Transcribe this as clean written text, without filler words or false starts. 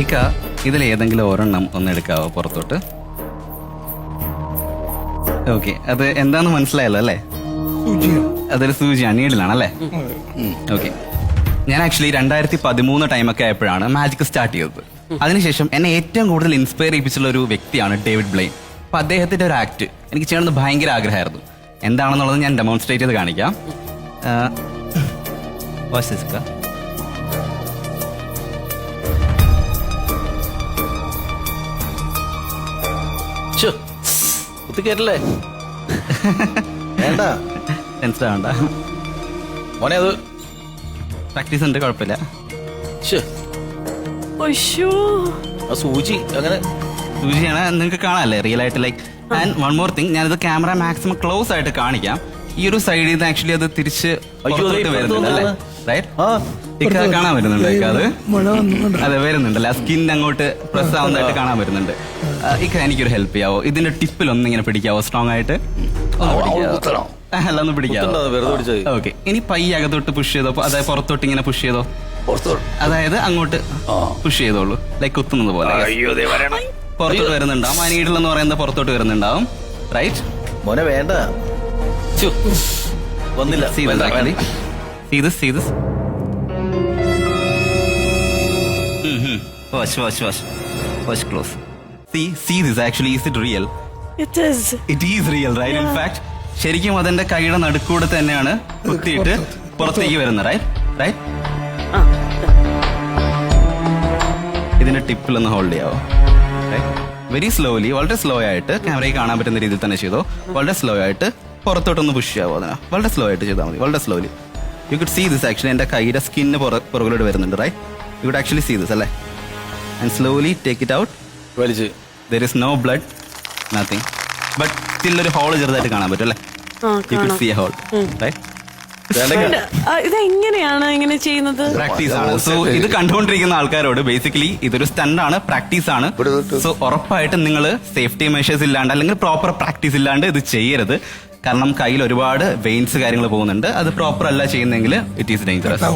ഇക്ക ഇതിൽ ഏതെങ്കിലും ഒരെണ്ണം ഒന്ന് എടുക്കാവോ പുറത്തോട്ട്? ഓക്കെ, അത് എന്താന്ന് മനസ്സിലായല്ലോ അല്ലേ? അതൊരു സൂചിയാണ്, നീഡിലാണല്ലേ? ഓക്കെ. ഞാൻ ആക്ച്വലി 2013 ടൈമൊക്കെ ആയപ്പോഴാണ് മാജിക് സ്റ്റാർട്ട് ചെയ്തത്. അതിനുശേഷം എന്നെ ഏറ്റവും കൂടുതൽ ഇൻസ്പയർ ചെയ്യിപ്പിച്ചുള്ള ഒരു വ്യക്തിയാണ് ഡേവിഡ് ബ്ലെയിൻ. അപ്പൊ അദ്ദേഹത്തിന്റെ ഒരു ആക്ട് എനിക്ക് ചെയ്യണമെന്ന് ഭയങ്കര ആഗ്രഹമായിരുന്നു. എന്താണെന്നുള്ളത് ഞാൻ ഡെമോൺസ്ട്രേറ്റ് ചെയ്ത് കാണിക്കാം. Watch this, ഇക്ക. കേട്ടല്ലേ വേണ്ട ടെൻഷൻ ആവണ്ട മോനെ, അത് പ്രാക്ടീസ് ഉണ്ട്, കുഴപ്പമില്ല. ആ സൂചി അങ്ങനെ സൂചിയാണ്, നിങ്ങൾക്ക് കാണാല്ലേ റിയൽ ആയിട്ട്. Like and one more thing, ഞാനിത് ക്യാമറ മാക്സിമം ക്ലോസ് ആയിട്ട് കാണിക്കാം. ഈ ഒരു സൈഡിൽ നിന്ന് ആക്ച്വലി അത് തിരിച്ച് വരുന്നുണ്ടല്ലേ? റൈറ്റ്, ഇക്ക കാണാൻ വരുന്നുണ്ട്. ഇക്ക അത് അതെ വരുന്നുണ്ടല്ലേ, ആ സ്കിൻ അങ്ങോട്ട് പ്രസ് ആവുന്നതായിട്ട് കാണാൻ വരുന്നുണ്ട്. ഇക്ക എനിക്കൊരു ഹെൽപ്പ് ചെയ്യാവോ? ഇതിന്റെ ടിപ്പിൽ ഒന്ന് ഇങ്ങനെ പിടിക്കാവോ സ്ട്രോങ് ആയിട്ട്? അല്ല, ഒന്ന് പിടിക്കാവോ? ഓക്കെ, ഇനി പയ്യെ അകത്തോട്ട് പുഷ് ചെയ്തോ, അതായത് പുറത്തോട്ട് ഇങ്ങനെ പുഷ് ചെയ്തോ, അതായത് അങ്ങോട്ട് പുഷ് ചെയ്തോളൂ, ലൈക്ക് കുത്തുന്നത് പോലെ. പുറത്തോട്ട് വരുന്നുണ്ടാവും, ആ നീഡിൽ എന്ന് പറയുന്നത് പുറത്തോട്ട് വരുന്നുണ്ടാവും. റൈറ്റ് മോനെ, വേണ്ട വന്നില്ല. See this. Watch close. See this. Actually, is it real? It is. It is real, right? In fact, ശരിക്കും അതെന്റെ കൈയുടെ നടുക്കൂടെ തന്നെയാണ് കുത്തിയിട്ട് പുറത്തേക്ക് വരുന്നത്. റൈറ്റ്. ഇതിന്റെ ടിപ്പിലൊന്ന് ഹോൾഡ് ചെയ്യാവോ? വെരി സ്ലോലി, വളരെ സ്ലോ ആയിട്ട് ക്യാമറയിൽ കാണാൻ പറ്റുന്ന രീതിയിൽ തന്നെ ചെയ്തോ. വളരെ സ്ലോ ആയിട്ട് പുറത്തോട്ടൊന്ന് പുഷ് ചെയ്യാവോ? അതിനാ വളരെ സ്ലോ ആയിട്ട് ചെയ്താൽ മതി, വളരെ slowly. You could see this. Actually എന്റെ കൈയുടെ സ്കിന്ന് പുറകിലോട്ട് വരുന്നുണ്ട്. Right, you could actually see this അല്ലേ? And slowly take it out. വലിച്ച് there is no blood, nothing, but still ഒരു ഹോൾ ചെറുതായിട്ട് കാണാൻ പറ്റും അല്ലേ? You could see a hole. Right, ഇതെങ്ങനെയാണ് ഇങ്ങനെ ചെയ്യുന്നത്? പ്രാക്ടീസ് ആണ്. സോ ഇത് കണ്ടുകൊണ്ടിരിക്കുന്ന ആൾക്കാരോട് ബേസിക്കലി ഇതൊരു സ്റ്റണ്ട് ആണ്, പ്രാക്ടീസ് ആണ്. സോ ഉറപ്പായിട്ടും നിങ്ങൾ സേഫ്റ്റി മെഷേഴ്സ് ഇല്ലാണ്ട് അല്ലെങ്കിൽ പ്രോപ്പർ പ്രാക്ടീസ് ഇല്ലാണ്ട് ഇത് ചെയ്യരുത്. കാരണം കയ്യിൽ ഒരുപാട് വെയിൻസ് കാര്യങ്ങൾ പോകുന്നുണ്ട്. അത് പ്രോപ്പർ അല്ല ചെയ്യുന്നെങ്കിൽ ഇറ്റ് ഈസ് ഡേഞ്ചറസ്.